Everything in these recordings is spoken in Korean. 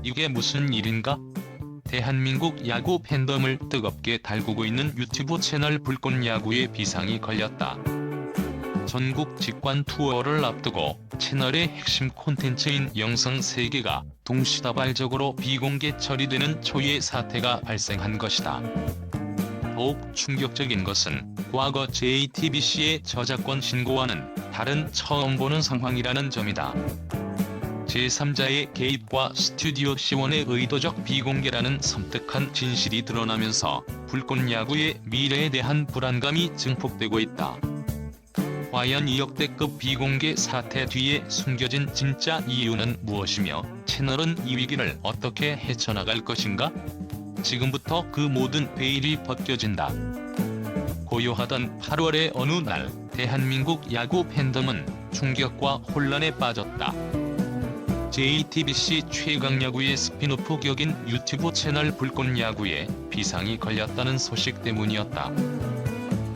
이게 무슨 일인가? 대한민국 야구 팬덤을 뜨겁게 달구고 있는 유튜브 채널 불꽃야구에 비상이 걸렸다. 전국 직관 투어를 앞두고 채널의 핵심 콘텐츠인 영상 3개가 동시다발적으로 비공개 처리되는 초유의 사태가 발생한 것이다. 더욱 충격적인 것은 과거 JTBC의 저작권 신고와는 다른 처음 보는 상황이라는 점이다. 제3자의 개입과 스튜디오 시원의 의도적 비공개라는 섬뜩한 진실이 드러나면서 불꽃야구의 미래에 대한 불안감이 증폭되고 있다. 과연 이 역대급 비공개 사태 뒤에 숨겨진 진짜 이유는 무엇이며 채널은 이 위기를 어떻게 헤쳐나갈 것인가? 지금부터 그 모든 베일이 벗겨진다. 고요하던 8월의 어느 날 대한민국 야구 팬덤은 충격과 혼란에 빠졌다. JTBC 최강야구의 스피노프 격인 유튜브 채널 불꽃야구에 비상이 걸렸다는 소식 때문이었다.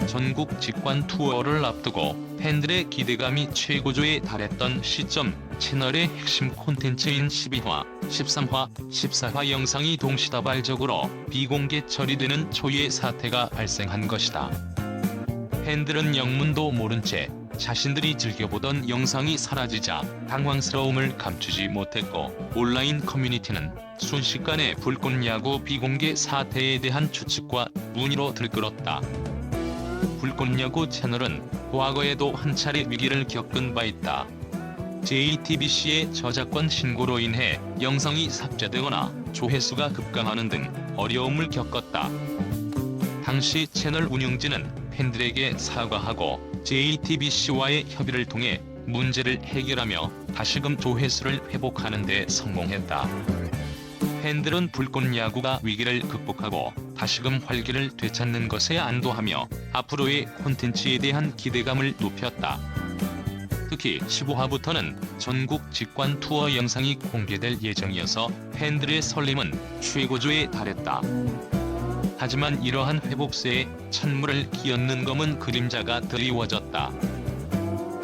전국 직관 투어를 앞두고 팬들의 기대감이 최고조에 달했던 시점, 채널의 핵심 콘텐츠인 12화, 13화, 14화 영상이 동시다발적으로 비공개 처리되는 초유의 사태가 발생한 것이다. 팬들은 영문도 모른 채 자신들이 즐겨보던 영상이 사라지자 당황스러움을 감추지 못했고, 온라인 커뮤니티는 순식간에 불꽃야구 비공개 사태에 대한 추측과 문의로 들끓었다. 불꽃야구 채널은 과거에도 한 차례 위기를 겪은 바 있다. JTBC의 저작권 신고로 인해 영상이 삭제되거나 조회수가 급감하는 등 어려움을 겪었다. 당시 채널 운영진은 팬들에게 사과하고 JTBC와의 협의를 통해 문제를 해결하며 다시금 조회수를 회복하는 데 성공했다. 팬들은 불꽃야구가 위기를 극복하고 다시금 활기를 되찾는 것에 안도하며 앞으로의 콘텐츠에 대한 기대감을 높였다. 특히 15화부터는 전국 직관 투어 영상이 공개될 예정이어서 팬들의 설렘은 최고조에 달했다. 하지만 이러한 회복세에 찬물을 끼얹는 검은 그림자가 드리워졌다.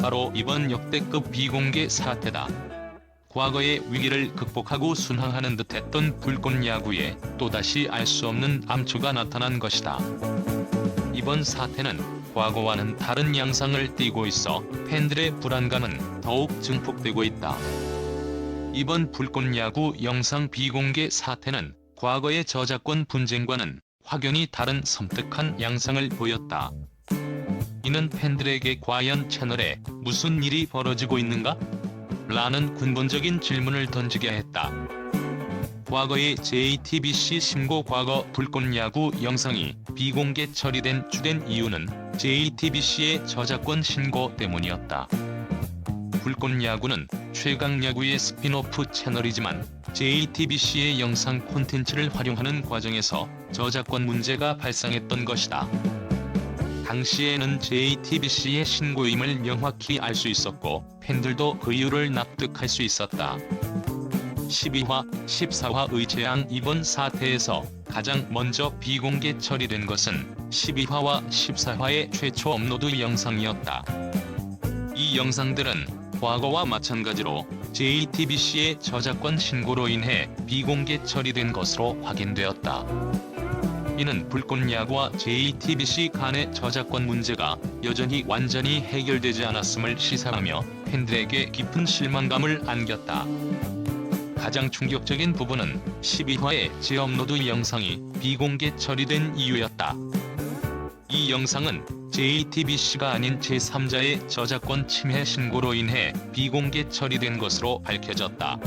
바로 이번 역대급 비공개 사태다. 과거의 위기를 극복하고 순항하는 듯했던 불꽃야구에 또다시 알 수 없는 암초가 나타난 것이다. 이번 사태는 과거와는 다른 양상을 띠고 있어 팬들의 불안감은 더욱 증폭되고 있다. 이번 불꽃야구 영상 비공개 사태는 과거의 저작권 분쟁과는 확연히 다른 섬뜩한 양상을 보였다. 이는 팬들에게 과연 채널에 무슨 일이 벌어지고 있는가? 라는 근본적인 질문을 던지게 했다. 과거의 JTBC 신고 과거 불꽃야구 영상이 비공개 처리된 주된 이유는 JTBC의 저작권 신고 때문이었다. 불꽃야구는 최강야구의 스피노프 채널이지만 JTBC의 영상 콘텐츠를 활용하는 과정에서 저작권 문제가 발생했던 것이다. 당시에는 JTBC의 신고임을 명확히 알 수 있었고 팬들도 그 이유를 납득할 수 있었다. 12화, 14화의 재앙. 이번 사태에서 가장 먼저 비공개 처리된 것은 12화와 14화의 최초 업로드 영상이었다. 이 영상들은 과거와 마찬가지로 JTBC의 저작권 신고로 인해 비공개 처리된 것으로 확인되었다. 이는 불꽃야구와 JTBC 간의 저작권 문제가 여전히 완전히 해결되지 않았음을 시사하며 팬들에게 깊은 실망감을 안겼다. 가장 충격적인 부분은 12화의 재업로드 영상이 비공개 처리된 이유였다. 이 영상은 JTBC가 아닌 제3자의 저작권 침해 신고로 인해 비공개 처리된 것으로 밝혀졌다.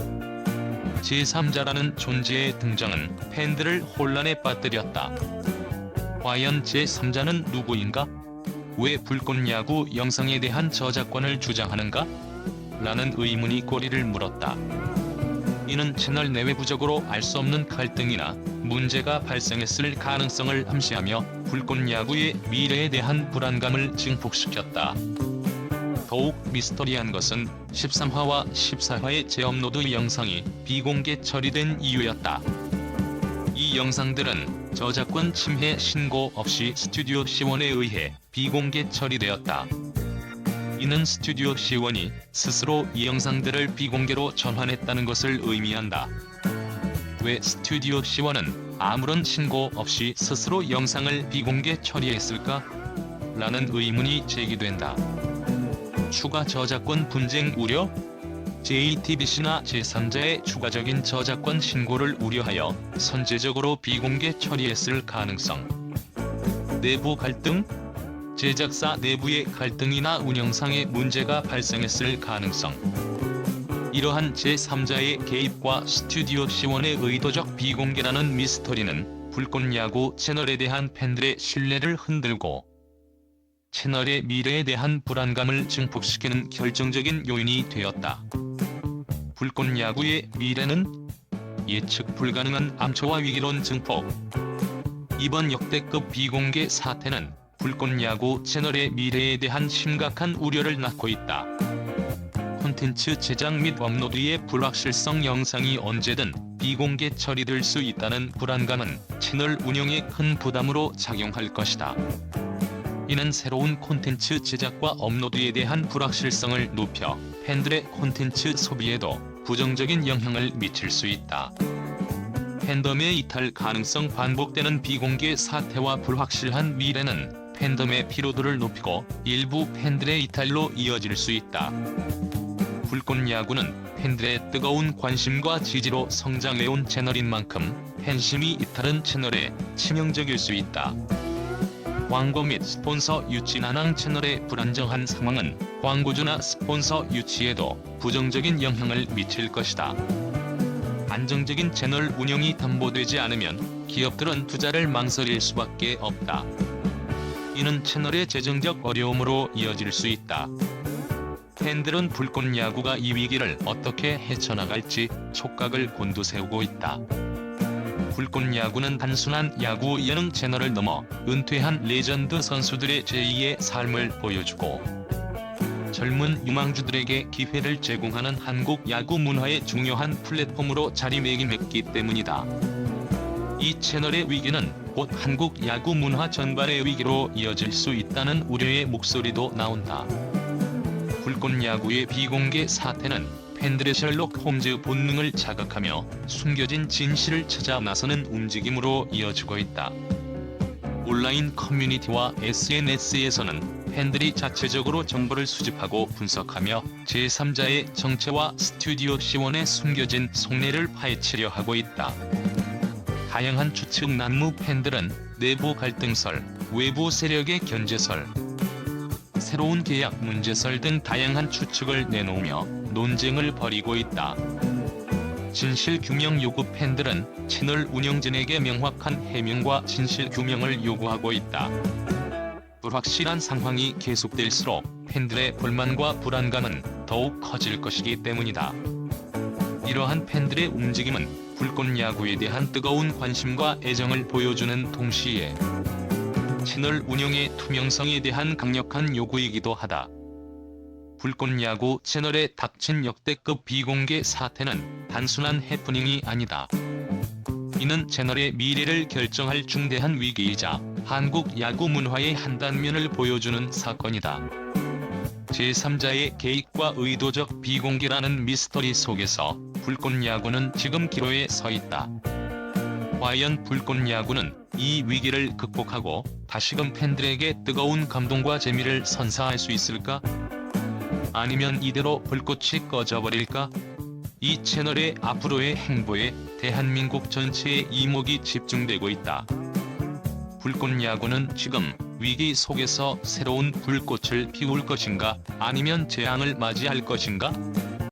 제3자라는 존재의 등장은 팬들을 혼란에 빠뜨렸다. 과연 제3자는 누구인가? 왜 불꽃야구 영상에 대한 저작권을 주장하는가? 라는 의문이 꼬리를 물었다. 이는 채널 내외부적으로 알 수 없는 갈등이나 문제가 발생했을 가능성을 암시하며 불꽃야구의 미래에 대한 불안감을 증폭시켰다. 더욱 미스터리한 것은 13화와 14화의 재업로드 영상이 비공개 처리된 이유였다. 이 영상들은 저작권 침해 신고 없이 스튜디오 시원에 의해 비공개 처리되었다. 이는 스튜디오 시원이 스스로 이 영상들을 비공개로 전환했다는 것을 의미한다. 왜 스튜디오 C1은 아무런 신고 없이 스스로 영상을 비공개 처리했을까? 라는 의문이 제기된다. 추가 저작권 분쟁 우려? JTBC나 제3자의 추가적인 저작권 신고를 우려하여 선제적으로 비공개 처리했을 가능성. 내부 갈등? 제작사 내부의 갈등이나 운영상의 문제가 발생했을 가능성. 이러한 제3자의 개입과 스튜디오 C1의 의도적 비공개라는 미스터리는 불꽃야구 채널에 대한 팬들의 신뢰를 흔들고 채널의 미래에 대한 불안감을 증폭시키는 결정적인 요인이 되었다. 불꽃야구의 미래는? 예측 불가능한 암초와 위기론 증폭. 이번 역대급 비공개 사태는 불꽃야구 채널의 미래에 대한 심각한 우려를 낳고 있다. 콘텐츠 제작 및 업로드의 불확실성, 영상이 언제든 비공개 처리될 수 있다는 불안감은 채널 운영에 큰 부담으로 작용할 것이다. 이는 새로운 콘텐츠 제작과 업로드에 대한 불확실성을 높여 팬들의 콘텐츠 소비에도 부정적인 영향을 미칠 수 있다. 팬덤의 이탈 가능성. 반복되는 비공개 사태와 불확실한 미래는 팬덤의 피로도를 높이고 일부 팬들의 이탈로 이어질 수 있다. 불꽃야구는 팬들의 뜨거운 관심과 지지로 성장해온 채널인 만큼 팬심이 이탈은 채널에 치명적일 수 있다. 광고 및 스폰서 유치. 난항 채널의 불안정한 상황은 광고주나 스폰서 유치에도 부정적인 영향을 미칠 것이다. 안정적인 채널 운영이 담보되지 않으면 기업들은 투자를 망설일 수밖에 없다. 이는 채널의 재정적 어려움으로 이어질 수 있다. 팬들은 불꽃야구가 이 위기를 어떻게 헤쳐나갈지 촉각을 곤두세우고 있다. 불꽃야구는 단순한 야구 예능 채널을 넘어 은퇴한 레전드 선수들의 제2의 삶을 보여주고 젊은 유망주들에게 기회를 제공하는 한국 야구 문화의 중요한 플랫폼으로 자리매김했기 때문이다. 이 채널의 위기는 곧 한국 야구 문화 전반의 위기로 이어질 수 있다는 우려의 목소리도 나온다. 불꽃야구의 비공개 사태는 팬들의 셜록 홈즈 본능을 자극하며 숨겨진 진실을 찾아 나서는 움직임으로 이어지고 있다. 온라인 커뮤니티와 SNS에서는 팬들이 자체적으로 정보를 수집하고 분석하며 제3자의 정체와 스튜디오 C1의 숨겨진 속내를 파헤치려 하고 있다. 다양한 추측. 난무 팬들은 내부 갈등설, 외부 세력의 견제설, 새로운 계약 문제설 등 다양한 추측을 내놓으며 논쟁을 벌이고 있다. 진실 규명 요구. 팬들은 채널 운영진에게 명확한 해명과 진실 규명을 요구하고 있다. 불확실한 상황이 계속될수록 팬들의 불만과 불안감은 더욱 커질 것이기 때문이다. 이러한 팬들의 움직임은 불꽃야구에 대한 뜨거운 관심과 애정을 보여주는 동시에 채널 운영의 투명성에 대한 강력한 요구이기도 하다. 불꽃야구 채널에 닥친 역대급 비공개 사태는 단순한 해프닝이 아니다. 이는 채널의 미래를 결정할 중대한 위기이자 한국 야구 문화의 한 단면을 보여주는 사건이다. 제3자의 개입과 의도적 비공개라는 미스터리 속에서 불꽃야구는 지금 기로에 서 있다. 과연 불꽃야구는 이 위기를 극복하고 다시금 팬들에게 뜨거운 감동과 재미를 선사할 수 있을까? 아니면 이대로 불꽃이 꺼져버릴까? 이 채널의 앞으로의 행보에 대한민국 전체의 이목이 집중되고 있다. 불꽃야구는 지금 위기 속에서 새로운 불꽃을 피울 것인가? 아니면 재앙을 맞이할 것인가?